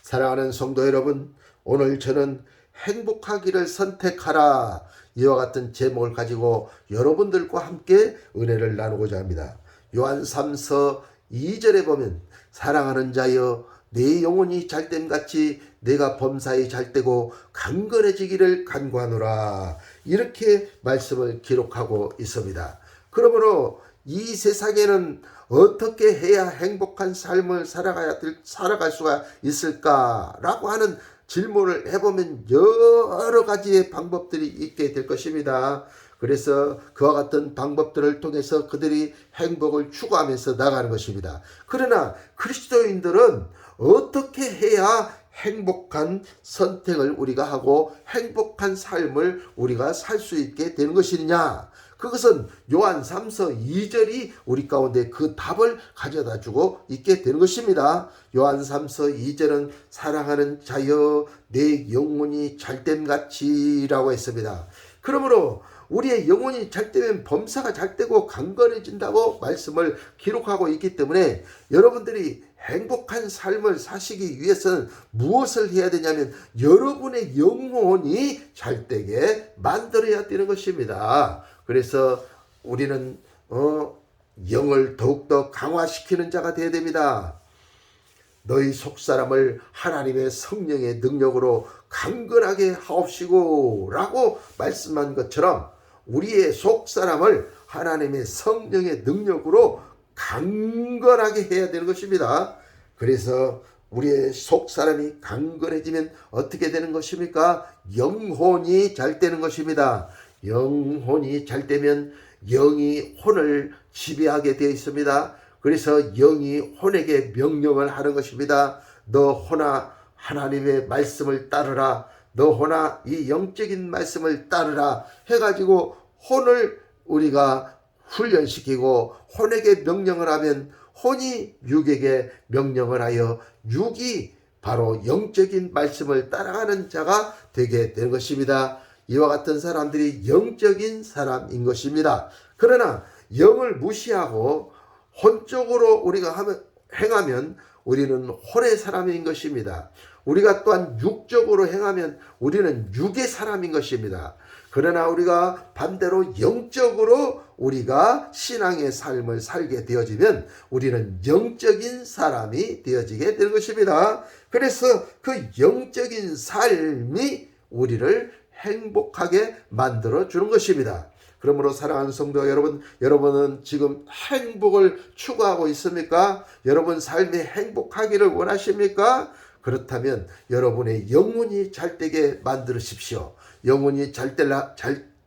사랑하는 성도 여러분, 오늘 저는 행복하기를 선택하라 이와 같은 제목을 가지고 여러분들과 함께 은혜를 나누고자 합니다. 요한 3서 2절에 보면 사랑하는 자여 내 영혼이 잘됨같이 내가 범사에 잘되고 강건해지기를 간구하노라, 이렇게 말씀을 기록하고 있습니다. 그러므로 이 세상에는 어떻게 해야 행복한 삶을 살아갈 수가 있을까라고 하는 질문을 해보면 여러 가지의 방법들이 있게 될 것입니다. 그래서 그와 같은 방법들을 통해서 그들이 행복을 추구하면서 나가는 것입니다. 그러나 그리스도인들은 어떻게 해야 행복한 선택을 우리가 하고 행복한 삶을 우리가 살 수 있게 되는 것이냐? 그것은 요한 3서 2절이 우리 가운데 그 답을 가져다 주고 있게 되는 것입니다. 요한 3서 2절은 사랑하는 자여 내 영혼이 잘됨같이 라고 했습니다. 그러므로 우리의 영혼이 잘되면 범사가 잘되고 강건해진다고 말씀을 기록하고 있기 때문에 여러분들이 행복한 삶을 사시기 위해서는 무엇을 해야 되냐면 여러분의 영혼이 잘되게 만들어야 되는 것입니다. 그래서 우리는 영을 더욱더 강화시키는 자가 되어야 됩니다. 너희 속사람을 하나님의 성령의 능력으로 강건하게 하옵시고 라고 말씀한 것처럼 우리의 속사람을 하나님의 성령의 능력으로 강건하게 해야 되는 것입니다. 그래서 우리의 속사람이 강건해지면 어떻게 되는 것입니까? 영혼이 잘 되는 것입니다. 영혼이 잘 되면 영이 혼을 지배하게 되어 있습니다. 그래서 영이 혼에게 명령을 하는 것입니다. 너 혼아 하나님의 말씀을 따르라. 너 혼아 이 영적인 말씀을 따르라 해가지고 혼을 우리가 훈련시키고 혼에게 명령을 하면 혼이 육에게 명령을 하여 육이 바로 영적인 말씀을 따라가는 자가 되게 되는 것입니다. 이와 같은 사람들이 영적인 사람인 것입니다. 그러나 영을 무시하고 혼적으로 우리가 행하면 우리는 혼의 사람인 것입니다. 우리가 또한 육적으로 행하면 우리는 육의 사람인 것입니다. 그러나 우리가 반대로 영적으로 우리가 신앙의 삶을 살게 되어지면 우리는 영적인 사람이 되어지게 되는 것입니다. 그래서 그 영적인 삶이 우리를 행복하게 만들어 주는 것입니다. 그러므로 사랑하는 성도 여러분, 여러분은 지금 행복을 추구하고 있습니까? 여러분 삶이 행복하기를 원하십니까? 그렇다면 여러분의 영혼이 잘되게 만드십시오. 영혼이 잘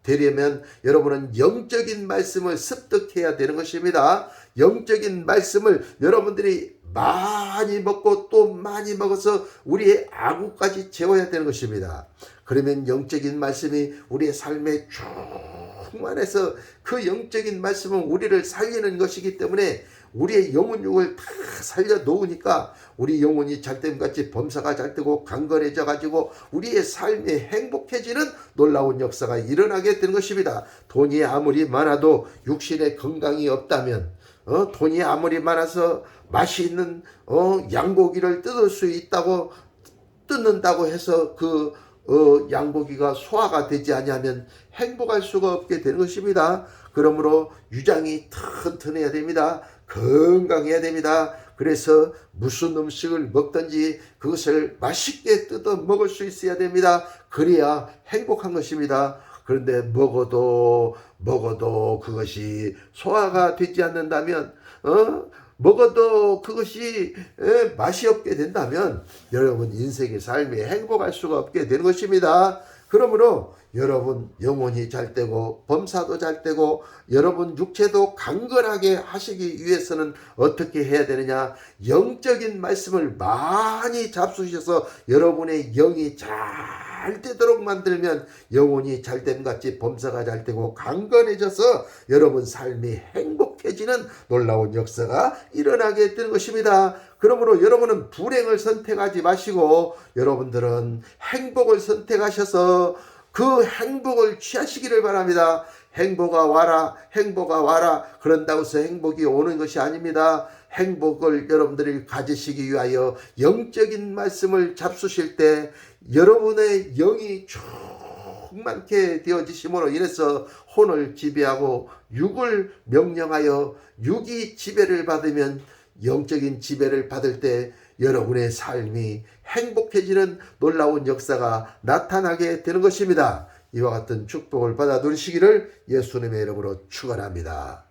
되려면 여러분은 영적인 말씀을 습득해야 되는 것입니다. 영적인 말씀을 여러분들이 많이 먹고 또 많이 먹어서 우리의 아구까지 채워야 되는 것입니다. 그러면 영적인 말씀이 우리의 삶에 충만해서 그 영적인 말씀은 우리를 살리는 것이기 때문에 우리의 영혼육을 다 살려 놓으니까 우리 영혼이 잘됨같이 범사가 잘되고 강건해져 가지고 우리의 삶이 행복해지는 놀라운 역사가 일어나게 되는 것입니다. 돈이 아무리 많아도 육신에 건강이 없다면 돈이 아무리 많아서 맛이 있는 양고기를 뜯는다고 해서 그 양고기가 소화가 되지 아니하면 행복할 수가 없게 되는 것입니다. 그러므로 유장이 튼튼해야 됩니다. 건강해야 됩니다. 그래서 무슨 음식을 먹든지 그것을 맛있게 뜯어 먹을 수 있어야 됩니다. 그래야 행복한 것입니다. 그런데 먹어도 그것이 소화가 되지 않는다면 먹어도 그것이 맛이 없게 된다면 여러분 인생의 삶이 행복할 수가 없게 되는 것입니다. 그러므로 여러분 영혼이 잘되고 범사도 잘되고 여러분 육체도 강건하게 하시기 위해서는 어떻게 해야 되느냐? 영적인 말씀을 많이 잡수셔서 여러분의 영이 잘 되도록 만들면 영혼이 잘됨같이 범사가 잘되고 강건해져서 여러분 삶이 행복해지는 놀라운 역사가 일어나게 되는 것입니다. 그러므로 여러분은 불행을 선택하지 마시고 여러분들은 행복을 선택하셔서 그 행복을 취하시기를 바랍니다. 행복아 와라, 행복아 와라 그런다고 해서 행복이 오는 것이 아닙니다. 행복을 여러분들이 가지시기 위하여 영적인 말씀을 잡수실 때 여러분의 영이 충만케 되어지심으로 인해서 혼을 지배하고 육을 명령하여 육이 지배를 받으면 영적인 지배를 받을 때 여러분의 삶이 행복해지는 놀라운 역사가 나타나게 되는 것입니다. 이와 같은 축복을 받아 누리시기를 예수님의 이름으로 축원합니다.